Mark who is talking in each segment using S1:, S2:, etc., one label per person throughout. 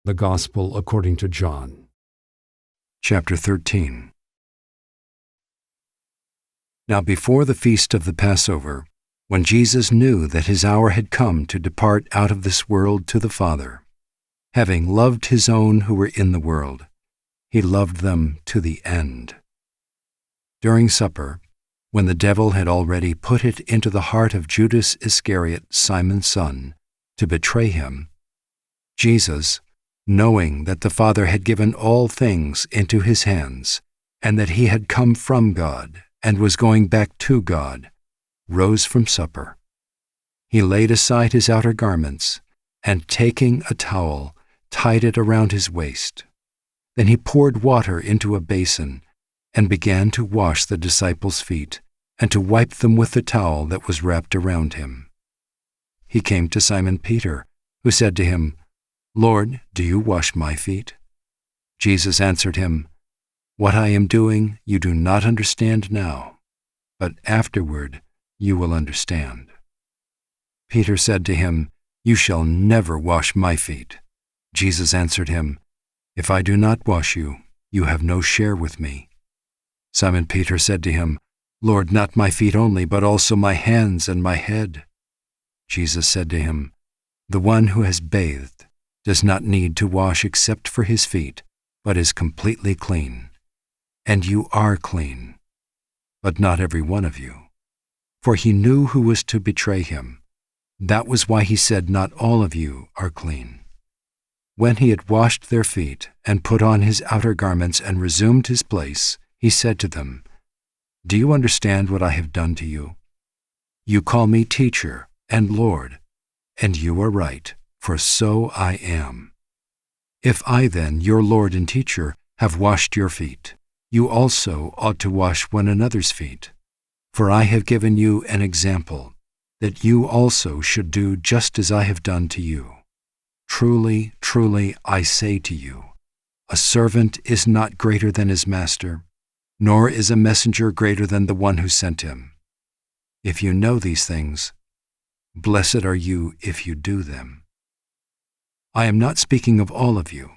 S1: The Gospel according to John.
S2: Chapter 13. Now before the feast of the Passover, when Jesus knew that his hour had come to depart out of this world to the Father, having loved his own who were in the world, he loved them to the end. During supper, when the devil had already put it into the heart of Judas Iscariot, Simon's son, to betray him, Jesus, knowing that the Father had given all things into his hands, and that he had come from God and was going back to God, rose from supper. He laid aside his outer garments, and taking a towel, tied it around his waist. Then he poured water into a basin, and began to wash the disciples' feet, and to wipe them with the towel that was wrapped around him. He came to Simon Peter, who said to him, "Lord, do you wash my feet?" Jesus answered him, "What I am doing you do not understand now, but afterward you will understand." Peter said to him, "You shall never wash my feet." Jesus answered him, "If I do not wash you, you have no share with me." Simon Peter said to him, "Lord, not my feet only, but also my hands and my head." Jesus said to him, "The one who has bathed does not need to wash except for his feet, but is completely clean. And you are clean, but not every one of you." For he knew who was to betray him. That was why he said, "Not all of you are clean." When he had washed their feet and put on his outer garments and resumed his place, he said to them, "Do you understand what I have done to you? You call me teacher and Lord, and you are right, for so I am. If I then, your Lord and teacher, have washed your feet, you also ought to wash one another's feet. For I have given you an example, that you also should do just as I have done to you. Truly, truly, I say to you, a servant is not greater than his master, nor is a messenger greater than the one who sent him. If you know these things, blessed are you if you do them. I am not speaking of all of you.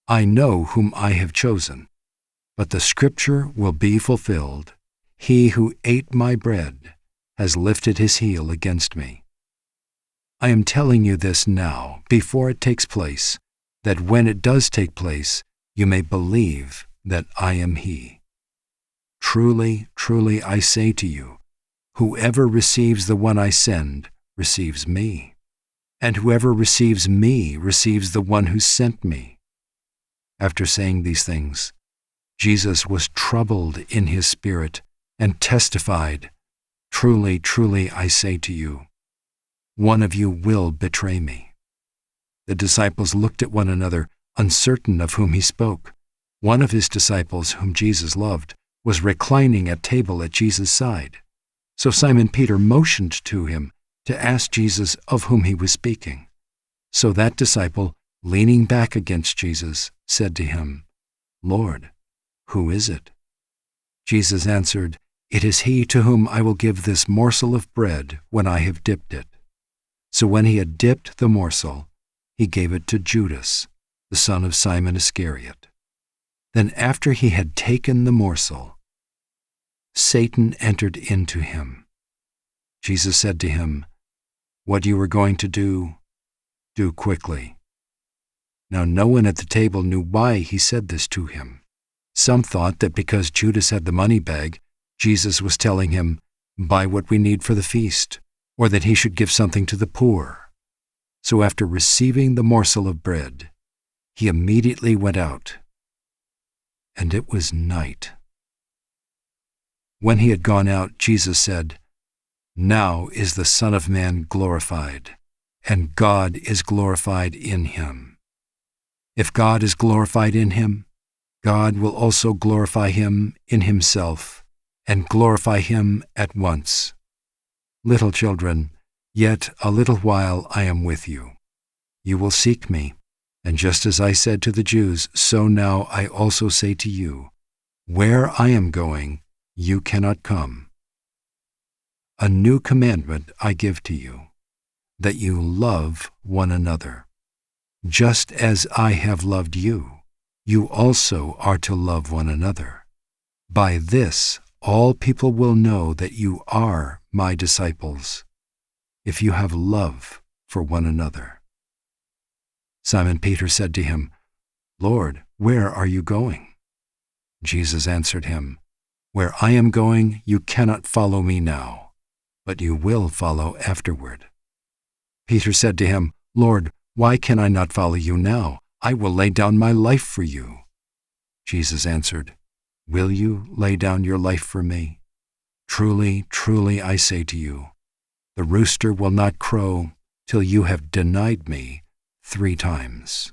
S2: I know whom I have chosen, but the scripture will be fulfilled. He who ate my bread has lifted his heel against me. I am telling you this now, before it takes place, that when it does take place, you may believe that I am he. Truly, truly, I say to you, whoever receives the one I send receives me, and whoever receives me receives the one who sent me." After saying these things, Jesus was troubled in his spirit and testified, "Truly, truly, I say to you, one of you will betray me." The disciples looked at one another, uncertain of whom he spoke. One of his disciples, whom Jesus loved, was reclining at table at Jesus' side. So Simon Peter motioned to him to ask Jesus of whom he was speaking. So that disciple, leaning back against Jesus, said to him, "Lord, who is it?" Jesus answered, "It is he to whom I will give this morsel of bread when I have dipped it." So when he had dipped the morsel, he gave it to Judas, the son of Simon Iscariot. Then after he had taken the morsel, Satan entered into him. Jesus said to him, "What you were going to do, do quickly." Now no one at the table knew why he said this to him. Some thought that because Judas had the money bag, Jesus was telling him, "Buy what we need for the feast," or that he should give something to the poor. So after receiving the morsel of bread, he immediately went out. And it was night. When he had gone out, Jesus said, "Now is the Son of Man glorified, and God is glorified in him. If God is glorified in him, God will also glorify him in himself, and glorify him at once. Little children, yet a little while I am with you. You will seek me, and just as I said to the Jews, so now I also say to you, where I am going, you cannot come. A new commandment I give to you, that you love one another. Just as I have loved you, you also are to love one another. By this, all people will know that you are my disciples, if you have love for one another." Simon Peter said to him, "Lord, where are you going?" Jesus answered him, "Where I am going, you cannot follow me now, but you will follow afterward." Peter said to him, "Lord, why can I not follow you now? I will lay down my life for you." Jesus answered, "Will you lay down your life for me? Truly, truly, I say to you, the rooster will not crow till you have denied me 3 times."